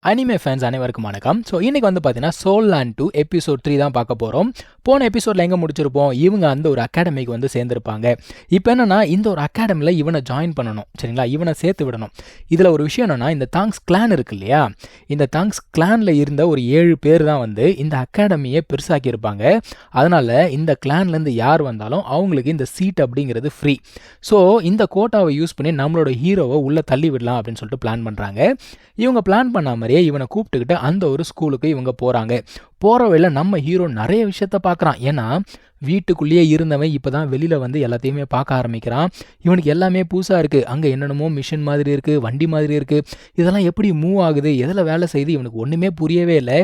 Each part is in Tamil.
அனிமே ஃபேன்ஸ் அனைவருக்கும் வணக்கம். ஸோ இன்னைக்கு வந்து பார்த்தீங்கன்னா சோல் லேண்ட் 2 எபிசோட் 3 தான் பார்க்க போகிறோம். போன எபிசோடில் எங்கே முடிச்சிருப்போம், இவங்க அந்த ஒரு அகாடமிக்கு வந்து சேர்ந்துருப்பாங்க. இப்போ என்னன்னா இந்த ஒரு அகாடமியில் இவனை ஜாயின் பண்ணணும், சரிங்களா, இவனை சேர்த்து விடணும். இதில் ஒரு விஷயம் என்னென்னா, இந்த தாங்ஸ் கிளான் இருக்கு இல்லையா, இந்த தாங்ஸ் கிளானில் இருந்த ஒரு 7 பேர் தான் வந்து இந்த அகாடமியை பெருசாக்கியிருப்பாங்க. அதனால் இந்த கிளான்லேருந்து யார் வந்தாலும் அவங்களுக்கு இந்த சீட் அப்படிங்கிறது ஃப்ரீ. ஸோ இந்த கோட்டாவை யூஸ் பண்ணி நம்மளோட ஹீரோவை உள்ளே தள்ளி விடலாம் அப்படின்னு சொல்லிட்டு பிளான் பண்ணுறாங்க. இவங்க பிளான் பண்ண மாதிரியே இவனை கூப்பிட்டுக்கிட்டு அந்த ஒரு ஸ்கூலுக்கு இவங்க போகிறாங்க. போகிற வழியில நம்ம ஹீரோ நிறைய விஷயத்த பார்க்குறான். ஏன்னா வீட்டுக்குள்ளேயே இருந்தவன் இப்போ தான் வெளியில் வந்து எல்லாத்தையுமே பார்க்க ஆரம்பிக்கிறான். இவனுக்கு எல்லாமே புதுசாக இருக்குது. அங்கே என்னென்னமோ மிஷின் மாதிரி இருக்குது, வண்டி மாதிரி இருக்குது. இதெல்லாம் எப்படி மூவ் ஆகுது, எதில் வேலை செய்யுது, இவனுக்கு ஒன்றுமே புரியவே இல்லை.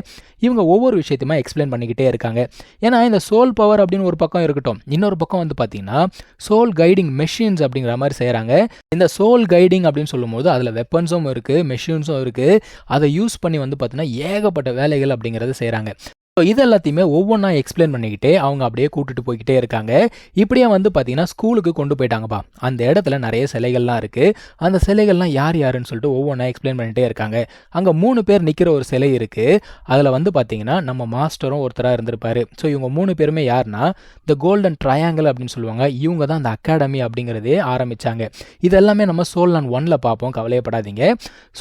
இவங்க ஒவ்வொரு விஷயத்தையுமே எக்ஸ்பிளைன் பண்ணிக்கிட்டே இருக்காங்க. ஏன்னா இந்த சோல் பவர் அப்படின்னு ஒரு பக்கம் இருக்கட்டும், இன்னொரு பக்கம் வந்து பார்த்தீங்கன்னா சோல் கைடிங் மெஷின்ஸ் அப்படிங்கிற மாதிரி செய்கிறாங்க. இந்த சோல் கைடிங் அப்படின்னு சொல்லும்போது அதில் வெப்பன்ஸும் இருக்குது, மெஷின்ஸும் இருக்குது. அதை யூஸ் பண்ணி வந்து பார்த்தீங்கன்னா ஏகப்பட்ட வேலைகள் அப்படிங்கிறத செய்கிறாங்க. ஸோ இது எல்லாத்தையுமே ஒவ்வொன்றா எக்ஸ்பிளைன் பண்ணிக்கிட்டே அவங்க அப்படியே கூட்டிகிட்டு போய்கிட்டே இருக்காங்க. இப்படியே வந்து பார்த்தீங்கன்னா ஸ்கூலுக்கு கொண்டு போயிட்டாங்கப்பா. அந்த இடத்துல நிறைய சிலைகள்லாம் இருக்குது. அந்த சிலைகள்லாம் யார் யாருன்னு சொல்லிட்டு ஒவ்வொன்றா எக்ஸ்பிளைன் பண்ணிகிட்டே இருக்காங்க. அங்கே 3 பேர் நிற்கிற ஒரு சிலை இருக்குது. அதில் வந்து பார்த்தீங்கன்னா நம்ம மாஸ்டரும் ஒருத்தராக இருந்திருப்பார். ஸோ இவங்க 3 பேருமே யாருன்னா த கோல்டன் ட்ரையாங்கிள் அப்படின்னு சொல்லுவாங்க. இவங்க தான் அந்த அகாடமி அப்படிங்கிறதே ஆரம்பித்தாங்க. இதெல்லாமே நம்ம சோல் லேண்ட் 1ல் பார்ப்போம், கவலையப்படாதீங்க.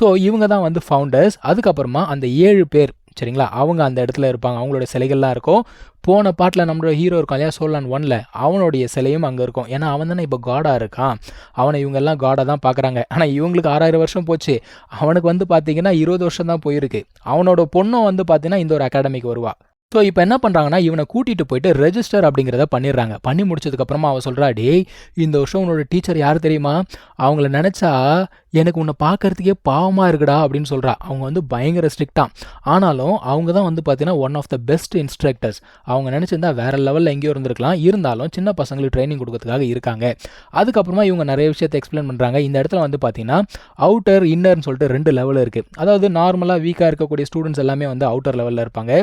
ஸோ இவங்க தான் வந்து ஃபவுண்டர்ஸ். அதுக்கப்புறமா அந்த 7 பேர், சரிங்களா, அவங்க அந்த இடத்துல இருப்பாங்க. அவங்களோட சிலைகள்லாம் இருக்கும். போன பாட்டில் நம்மளோட ஹீரோ இருக்கான் இல்லையா, சோல் லேண்ட் 1ல், அவனுடைய சிலையும் அங்கே இருக்கும். ஏன்னா அவன் தானே இப்போ காடாக இருக்கான். அவனை இவங்கெல்லாம் காடாக தான் பார்க்குறாங்க. ஆனால் இவங்களுக்கு 6000 வருஷம் போச்சு. அவனுக்கு வந்து பார்த்தீங்கன்னா 20 வருஷம் தான் போயிருக்கு. அவனோட பொண்ணும் வந்து பார்த்தீங்கன்னா இந்த ஒரு அகாடமிக்கு வருவா. ஸோ இப்போ என்ன பண்ணுறாங்கன்னா இவனை கூட்டிகிட்டு போயிட்டு ரெஜிஸ்டர் அப்படிங்கிறத பண்ணிடுறாங்க. பண்ணி முடிச்சதுக்கப்புறமா அவள் சொல்கிறா, டேய் இந்த வருஷம் உன்னோட டீச்சர் யார் தெரியுமா, அவங்கள நினச்சா எனக்கு உன்னை பார்க்கறதுக்கே பாவமாக இருக்குடா அப்படின்னு சொல்கிறா. அவங்க வந்து பயங்கர ஸ்ட்ரிக்டாக, ஆனாலும் அவங்க தான் வந்து பார்த்தீங்கன்னா one of the best instructors. அவங்க நினச்சிருந்தா வேறு லெவலில் எங்கேயோ இருந்திருக்கலாம். இருந்தாலும் சின்ன பசங்களுக்கு ட்ரைனிங் கொடுக்கறதுக்காக இருக்காங்க. அதுக்கப்புறமா இவங்க நிறைய விஷயத்தை எக்ஸ்பிளைன் பண்ணுறாங்க. இந்த இடத்துல வந்து பார்த்தீங்கன்னா அவுட்டர் இன்னர்னு சொல்லிட்டு 2 லெவல் இருக்குது. அதாவது நார்மலாக வீக்காக இருக்கக்கூடிய ஸ்டூடெண்ட்ஸ் எல்லாமே வந்து அவுட்டர் லெவலில் இருப்பாங்க.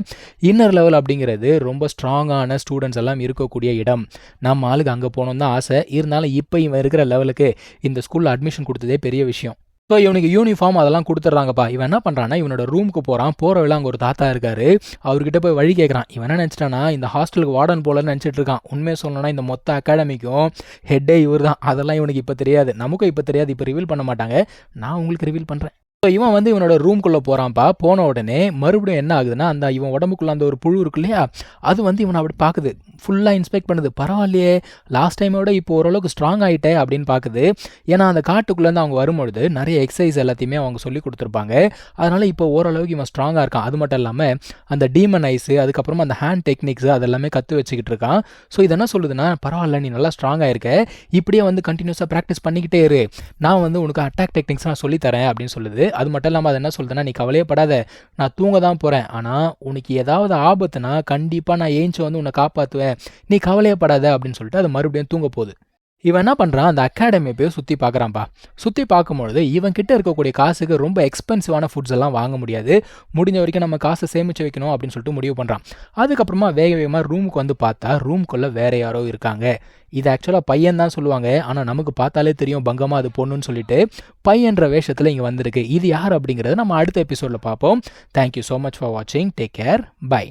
இன்னர் லெவல் அப்படிங்கிறது ரொம்ப ஸ்ட்ராங்கான ஸ்டூடெண்ட்ஸ் எல்லாம் இருக்கக்கூடிய இடம். நம்ம ஆளுக்கு அங்கே போகணும் தான் ஆசை. இருந்தாலும் இப்போ இவன் இருக்கிற லெவலுக்கு இந்த ஸ்கூலில் அட்மிஷன் கொடுத்ததே பெரிய விஷயம். ஸோ இவனுக்கு யூனிஃபார்ம் அதெல்லாம் கொடுத்துட்றாங்கப்பா. இவன் என்ன பண்ணுறான்னா இவனோட ரூமுக்கு போகிறான். போகிற வழியில் அங்கே ஒரு தாத்தா இருக்காரு. அவர்கிட்ட போய் வழி கேட்குறான். இவன் என்ன நினச்சிட்டானா இந்த ஹாஸ்டலுக்கு வார்டன் போலன்னு நினச்சிட்டு இருக்கான். உண்மையை சொல்லணும்னா இந்த மொத்த அகாடமிக்கும் ஹெட்டே இவர் தான். அதெல்லாம் இவனுக்கு இப்போ தெரியாது, நமக்கும் இப்போ தெரியாது. இப்போ ரிவீல் பண்ண மாட்டாங்க, நான் உங்களுக்கு ரிவீல் பண்ணுறேன். ஸோ இவன் வந்து இவனோட ரூம்குள்ளே போகிறான்ப்பா. போன உடனே மறுபடியும் என்ன ஆகுதுன்னா அந்த இவன் உடம்புக்குள்ளே அந்த ஒரு புழு இருக்கு இல்லையா, அது வந்து இவனை அப்படி பார்க்குது. ஃபுல்லாக இன்ஸ்பெக்ட் பண்ணுது. பரவாயில்லையே, லாஸ்ட் டைமோட இப்போ ஓரளவுக்கு ஸ்ட்ராங் ஆகிட்டே அப்படின்னு பார்க்குது. ஏன்னா அந்த காட்டுக்குள்ளேருந்து அவங்க வரும்பொழுது நிறைய எக்ஸசைஸ் எல்லாத்தையுமே அவங்க சொல்லி கொடுத்துருப்பாங்க. அதனால் இப்போ ஓரளவுக்கு இவன் ஸ்ட்ராங்காக இருக்கான். அது மட்டும் இல்லாமல் அந்த டீமன் ஐஸு, அதுக்கப்புறமா அந்த ஹேண்ட் டெக்னிக்ஸு அதெல்லாமே கற்று வச்சுக்கிட்டு இருக்கான். ஸோ இது என்ன சொல்லுதுன்னா, பரவாயில்ல நீ நல்லா ஸ்ட்ராங்காக இருக்க, இப்படியே வந்து கண்டினியூஸாக ப்ராக்டிஸ் பண்ணிக்கிட்டே இரு, நான் வந்து உனக்கு அட்டாக் டெக்னிக்ஸ் நான் சொல்லித்தரேன் அப்படின்னு சொல்லுது. அது மட்டும் இல்லாமல் அது என்ன சொல்லுதுன்னா, நீ கவலையப்படாத, நான் தூங்க தான் போகிறேன், ஆனால் உனக்கு ஏதாவது ஆபத்துனா கண்டிப்பாக நான் ஏஞ்சி வந்து உன்னை காப்பாற்றுவேன், நீ கவலையப்படாத அப்படின்னு சொல்லிட்டு அது மறுபடியும் தூங்க போகுது. இவன் என்ன பண்ணுறான், அந்த அகாடமியை போய் சுற்றி பார்க்குறான்ப்பா. சுற்றி பார்க்கும்பொழுது இவன் கிட்ட இருக்கக்கூடிய காசுக்கு ரொம்ப எக்ஸ்பென்சிவான ஃபுட்ஸ் எல்லாம் வாங்க முடியாது. முடிஞ்ச வரைக்கும் நம்ம காசை சேமித்து வைக்கணும் அப்படின்னு சொல்லிட்டு முடிவு பண்ணுறான். அதுக்கப்புறமா வேகமாக ரூமுக்கு வந்து பார்த்தா ரூம்குள்ளே வேறு யாரோ இருக்காங்க. இது ஆக்சுவலாக பையன் தான் சொல்லுவாங்க, ஆனால் நமக்கு பார்த்தாலே தெரியும் பங்கமாக அது பொண்ணுன்னு சொல்லிட்டு பையன்ற வேஷத்தில் இங்கே வந்திருக்கு. இது யார் அப்படிங்கிறத நம்ம அடுத்த எபிசோடில் பார்ப்போம். தேங்க்யூ ஸோ மச் ஃபார் வாட்சிங். Take care. பை.